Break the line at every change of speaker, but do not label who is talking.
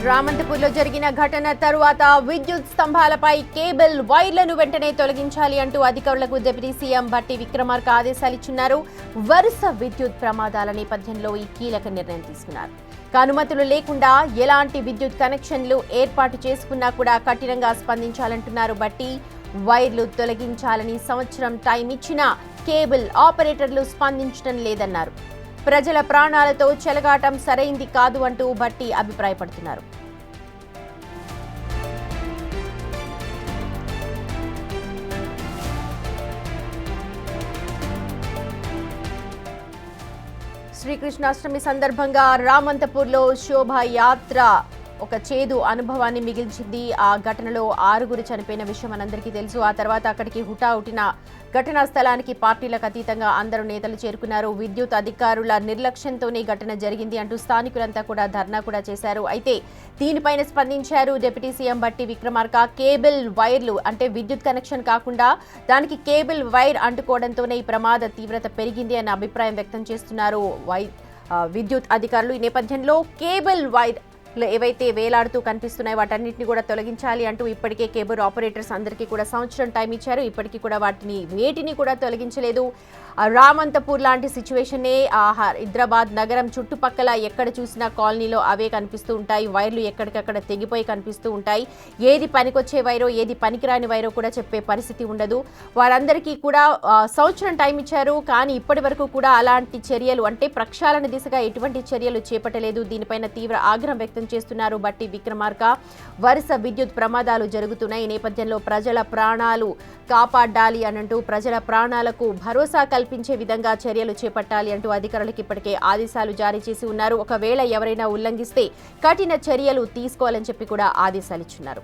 రామంతపూర్లో జరిగిన ఘటన తరువాత విద్యుత్ స్తంభాలపై కేబుల్ వైర్లను వెంటనే తొలగించాలి అంటూ అధికారులకు డిప్యూటీ సీఎం భట్టి విక్రమార్క ఆదేశాలిచ్చున్నారు. వరుస విద్యుత్ ప్రమాదాల నేపథ్యంలో ఈ కీలక నిర్ణయం తీసుకున్నారు. అనుమతులు లేకుండా ఎలాంటి విద్యుత్ కనెక్షన్లు ఏర్పాటు చేసుకున్నా కూడా కఠినంగా స్పందించాలంటున్నారు భట్టి. వైర్లు తొలగించాలని సంవత్సరం టైం ఇచ్చినా కేబుల్ ఆపరేటర్లు స్పందించడం లేదన్నారు. ప్రజల ప్రాణాలతో చెలగాటం సరైంది కాదు అంటూ భట్టి అభిప్రాయపడుతున్నారు. శ్రీకృష్ణాష్టమి సందర్భంగా రామంతపూర్లో శోభాయాత్ర ఒక చేదు అనుభవాన్ని మిగిల్చింది. ఆ ఘటనలో 6 చనిపోయిన విషయం మనందరికీ తెలుసు. ఆ తర్వాత అక్కడికి హుటాహుటిన ఘటనా స్థలానికి పార్టీలకు అతీతంగా అందరూ నేతలు చేరుకున్నారు. విద్యుత్ అధికారుల నిర్లక్ష్యంతోనే ఘటన జరిగింది అంటూ స్థానికులంతా కూడా ధర్నా కూడా చేశారు. అయితే దీనిపైన స్పందించారు deputy CM Bhatti Vikramarka. Cable వైర్లు అంటే విద్యుత్ కనెక్షన్ కాకుండా దానికి కేబుల్ వైర్ అంటుకోవడంతోనే ఈ ప్రమాద తీవ్రత పెరిగింది అన్న అభిప్రాయం వ్యక్తం చేస్తున్నారు విద్యుత్ అధికారులు. ఈ నేపథ్యంలో కేబుల్ వైర్ ఏవైతే వేలాడుతూ కనిపిస్తున్నాయో వాటన్నిటిని కూడా తొలగించాలి అంటూ ఇప్పటికే కేబుల్ ఆపరేటర్స్ అందరికీ కూడా సంవత్సరం టైం ఇచ్చారు. ఇప్పటికీ కూడా వేటిని కూడా తొలగించలేదు. రామంతపూర్ లాంటి సిచ్యువేషనే హైదరాబాద్ నగరం చుట్టుపక్కల ఎక్కడ చూసినా కాలనీలో అవే కనిపిస్తూ ఉంటాయి. వైర్లు ఎక్కడికక్కడ తెగిపోయి కనిపిస్తూ ఉంటాయి. ఏది పనికొచ్చే వైరో ఏది పనికిరాని వైరో కూడా చెప్పే పరిస్థితి ఉండదు. వారందరికీ కూడా సంవత్సరం టైం ఇచ్చారు. కానీ ఇప్పటి వరకు కూడా అలాంటి చర్యలు అంటే ప్రక్షాళన దిశగా ఎటువంటి చర్యలు చేపట్టలేదు. దీనిపైన తీవ్ర ఆగ్రహం వ్యక్తం చేస్తున్నారు భట్టి విక్రమార్క. వరుస విద్యుత్ ప్రమాదాలు జరుగుతున్నాయి. ఈ నేపథ్యంలో ప్రజల ప్రాణాలు కాపాడాలి అనంటూ ప్రజల ప్రాణాలకు భరోసా కల్పించే విధంగా చర్యలు చేపట్టాలి అంటూ అధికారులకు ఇప్పటికే ఆదేశాలు జారీ చేసి ఉన్నారు. ఒకవేళ ఎవరైనా ఉల్లంఘిస్తే కఠిన చర్యలు తీసుకోవాలని చెప్పి కూడా ఆదేశాలు ఇచ్చున్నారు.